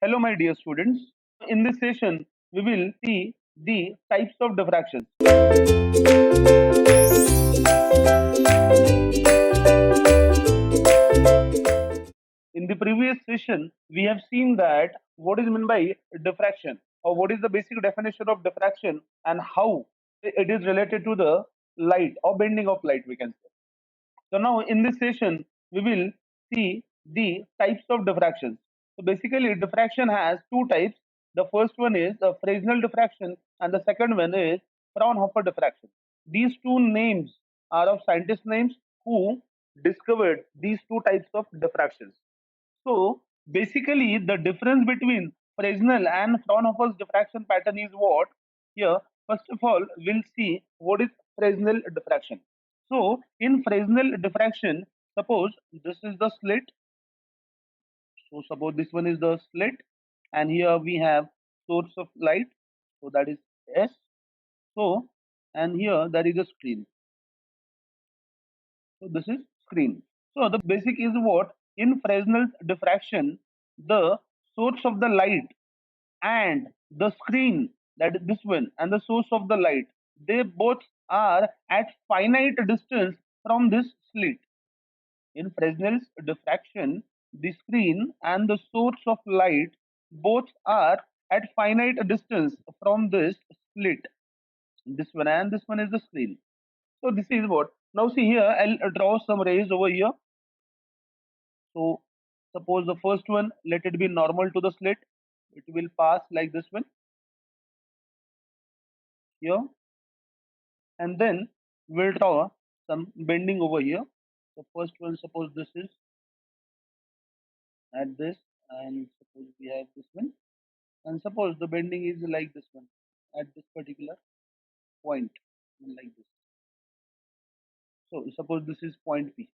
Hello, my dear students. In this session, we will see the types of diffractions. In the previous session, we have seen that what is meant by diffraction, or what is the basic definition of diffraction, and how it is related to the light or bending of light, we can say. So now in this session, we will see the types of diffractions. So basically, diffraction has two types. The first one is Fresnel diffraction, and the second one is Fraunhofer diffraction. These two names are of scientist names who discovered these two types of diffractions. So basically, the difference between Fresnel and Fraunhofer's diffraction pattern is what? Here, first of all, we'll see what is Fresnel diffraction. So in Fresnel diffraction, suppose this is the slit. So suppose this one is the slit, and here we have source of light. So that is S. So and here there is a screen. So this is screen. So the basic is what? In Fresnel diffraction, the source of the light and the screen, that is this one, and the source of the light, they both are at finite distance from this slit. In Fresnel's diffraction, the screen and the source of light both are at finite distance from this slit. This one and this one is the screen. So this is what. Now see here, I'll draw some rays over here. So suppose the first one, let it be normal to the slit. It will pass like this one here, and then we'll draw some bending over here. The first one, suppose this is at this, and suppose we have this one, and suppose the bending is like this one at this particular point, like this. So suppose this is point P.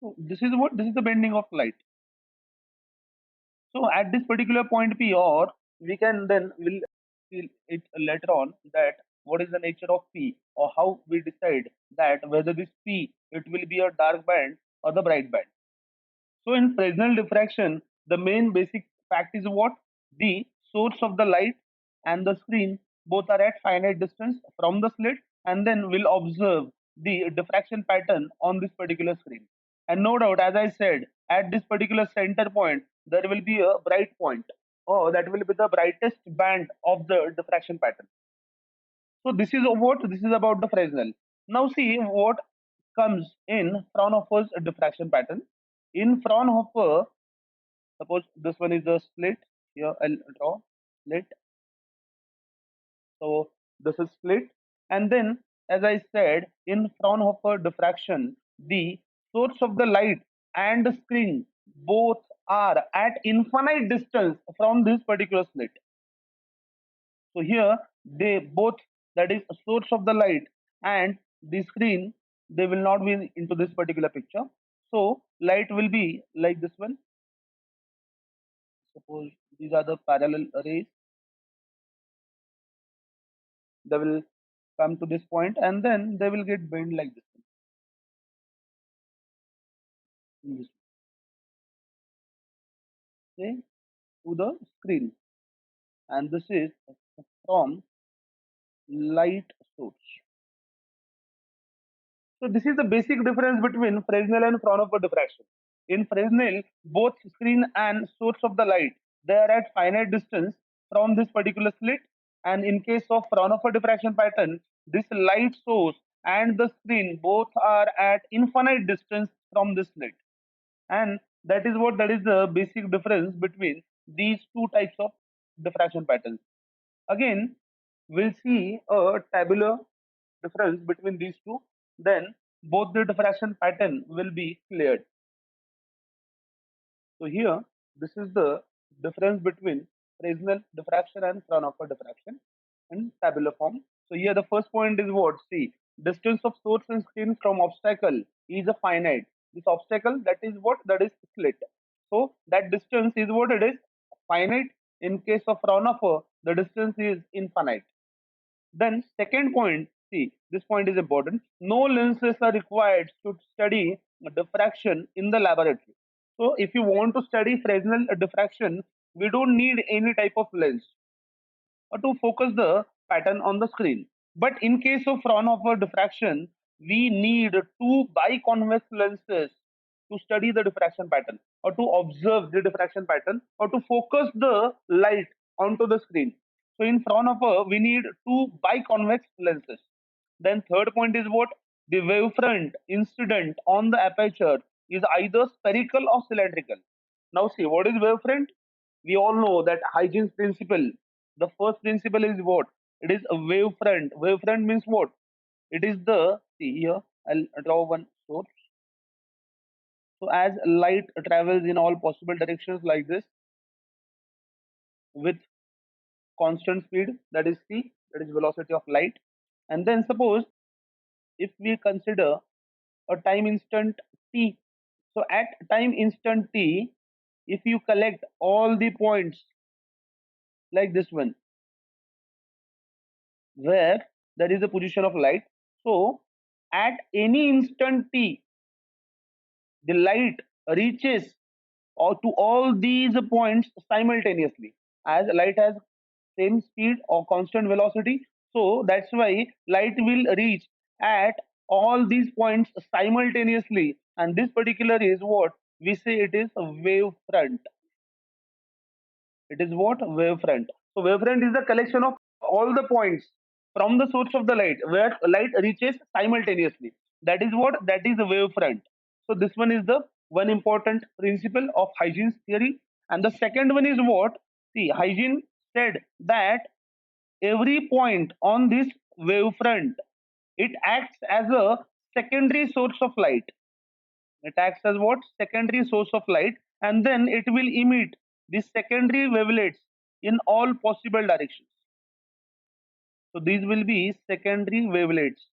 So this is what? This is the bending of light. So at this particular point P, or we can then will see it later on that what is the nature of P, or how we decide that whether this P it will be a dark band or the bright band. So in Fresnel diffraction, the main basic fact is what? The source of the light and the screen both are at finite distance from the slit, and then we'll observe the diffraction pattern on this particular screen. And no doubt, as I said, at this particular center point, there will be a bright point, or that will be the brightest band of the diffraction pattern. So this is what this is about the Fresnel. Now see what comes in Fraunhofer's diffraction pattern. In Fraunhofer, suppose this one is the slit. Here I'll draw slit. So this is slit, and then as I said, in Fraunhofer diffraction, the source of the light and the screen both are at infinite distance from this particular slit. So here they both, that is a source of the light and the screen, they will not be into this particular picture. So light will be like this one. Suppose these are the parallel rays. They will come to this point and then they will get bent like this in this way to the screen. And this is from light source. So this is the basic difference between Fresnel and Fraunhofer diffraction. In Fresnel, both screen and source of the light, they are at finite distance from this particular slit. And in case of Fraunhofer diffraction pattern, this light source and the screen both are at infinite distance from this slit. And that is the basic difference between these two types of diffraction patterns. Again, we'll see a tabular difference between these two, then both the diffraction pattern will be cleared. So here, this is the difference between Fresnel diffraction and Fraunhofer diffraction in tabular form. So here the first point is what? See, distance of source and screen from obstacle is a finite. This obstacle, that is what? That is slit. So that distance is what it is? Finite. In case of Fraunhofer, the distance is infinite. Then second point, see, this point is important. No lenses are required to study diffraction in the laboratory. So if you want to study Fresnel diffraction, we don't need any type of lens to focus the pattern on the screen. But in case of Fraunhofer diffraction, we need two biconvex lenses to study the diffraction pattern or to observe the diffraction pattern or to focus the light onto the screen. So in Fraunhofer, we need two biconvex lenses. Then third point is what? The wavefront incident on the aperture is either spherical or cylindrical. Now see, what is wavefront? We all know that Huygens principle. The first principle is what? It is a wavefront. Wavefront means what? It is the, see here, I'll draw one source. So as light travels in all possible directions like this with constant speed, that is c, that is velocity of light. And then suppose if we consider a time instant t. So at time instant t, if you collect all the points like this one, where there is a position of light. So at any instant t, the light reaches or to all these points simultaneously, as light has same speed or constant velocity. So that's why light will reach at all these points simultaneously, and this particular is what we say it is a wave front. It is what? Wavefront. So wavefront is the collection of all the points from the source of the light where light reaches simultaneously. That is what? That is the wavefront. So this one is the one important principle of Huygens theory. And the second one is what? See, Huygens said that every point on this wavefront, it acts as a secondary source of light. It acts as what? Secondary source of light, and then it will emit these secondary wavelets in all possible directions. So these will be secondary wavelets,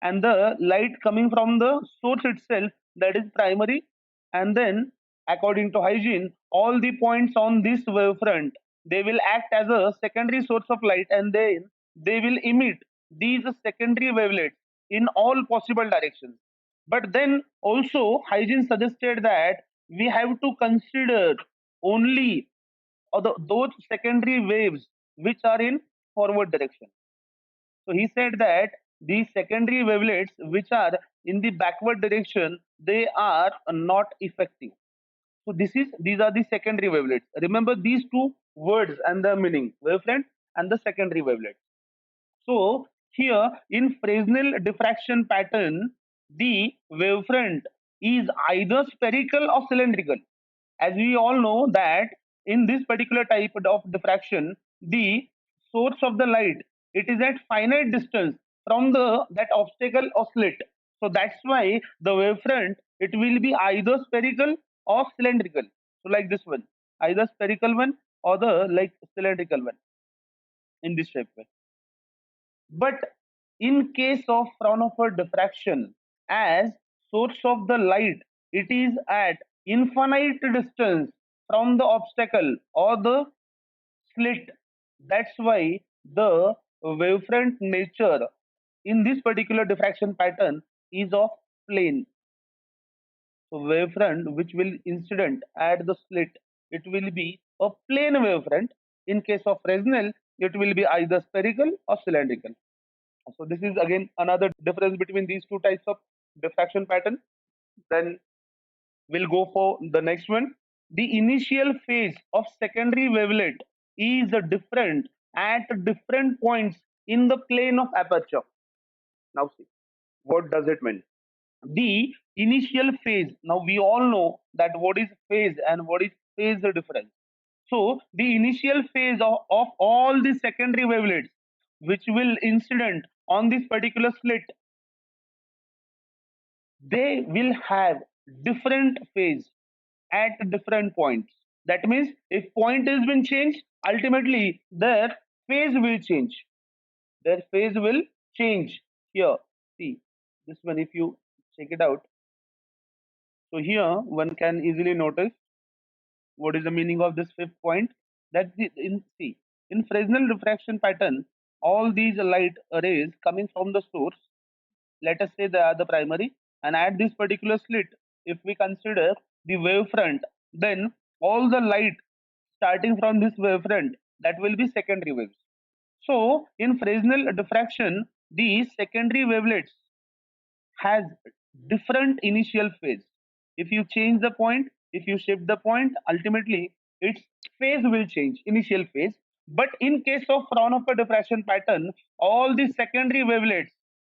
and the light coming from the source itself, that is primary. And then according to Huygens, all the points on this wavefront, they will act as a secondary source of light, and then they will emit these secondary wavelets in all possible directions. But then also Huygens suggested that we have to consider only those secondary waves which are in forward direction. So he said that these secondary wavelets which are in the backward direction, they are not effective. So these are the secondary wavelets. Remember these two words and the meaning, wavefront and the secondary wavelets. So here in Fresnel diffraction pattern, the wavefront is either spherical or cylindrical. As we all know that in this particular type of diffraction, the source of the light, it is at finite distance from the that obstacle or slit. So that's why the wavefront, it will be either spherical or cylindrical. So like this one, either spherical one or the like cylindrical one in this shape way. But in case of Fraunhofer diffraction, as source of the light, it is at infinite distance from the obstacle or the slit. That's why the wavefront nature in this particular diffraction pattern is of plane. So wavefront which will incident at the slit, it will be a plane wavefront. In case of Fresnel, it will be either spherical or cylindrical. So this is again another difference between these two types of diffraction pattern. Then we'll go for the next one. The initial phase of secondary wavelet is different at different points in the plane of aperture. Now see, what does it mean? The initial phase. Now we all know that what is phase and what is phase difference. So the initial phase of all the secondary wavelets which will incident on this particular slit, they will have different phase at different points. That means if point has been changed, ultimately their phase will change. Their phase will change. Here, see this one. If you check it out, so here one can easily notice what is the meaning of this fifth point. That in see in Fresnel diffraction pattern, all these light rays coming from the source, let us say they are the primary, and at this particular slit, if we consider the wavefront, then all the light starting from this wavefront, that will be secondary waves. So in Fresnel diffraction, these secondary wavelets has different initial phase. If you change the point, if you shift the point, ultimately its phase will change, initial phase. But in case of Fraunhofer diffraction pattern, all the secondary wavelets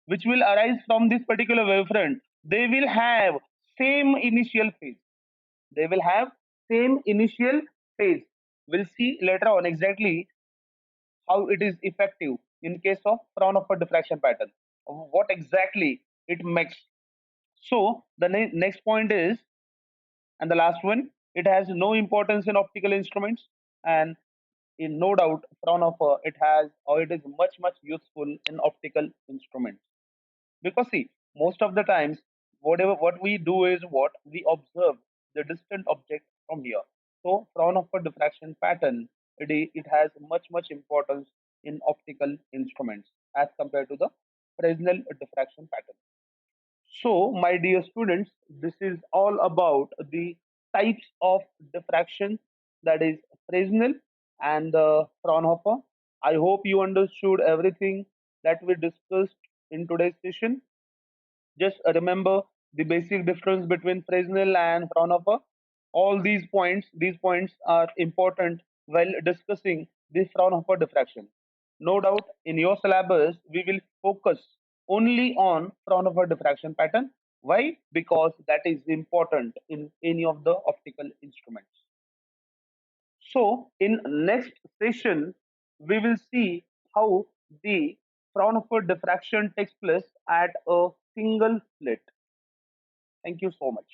which will arise from this particular wavefront, they will have same initial phase. They will have same initial phase. We'll see later on exactly how it is effective in case of Fraunhofer diffraction pattern. What exactly it makes. So the next point is, and the last one, it has no importance in optical instruments, and in no doubt, Fraunhofer it has or it is much useful in optical instruments. Because see, most of the times, what we do is what we observe the distant object from here. So Fraunhofer diffraction pattern it has much importance in optical instruments as compared to the Fresnel diffraction pattern. So, my dear students, this is all about the types of diffraction, that is Fresnel and the Fraunhofer. I hope you understood everything that we discussed in today's session. Just remember the basic difference between Fresnel and Fraunhofer. All these points are important while discussing the Fraunhofer diffraction. No doubt, in your syllabus, we will focus only on Fraunhofer diffraction pattern. Why? Because that is important in any of the optical instruments. So, in next session, we will see how the Fraunhofer diffraction takes place at a single slit. Thank you so much.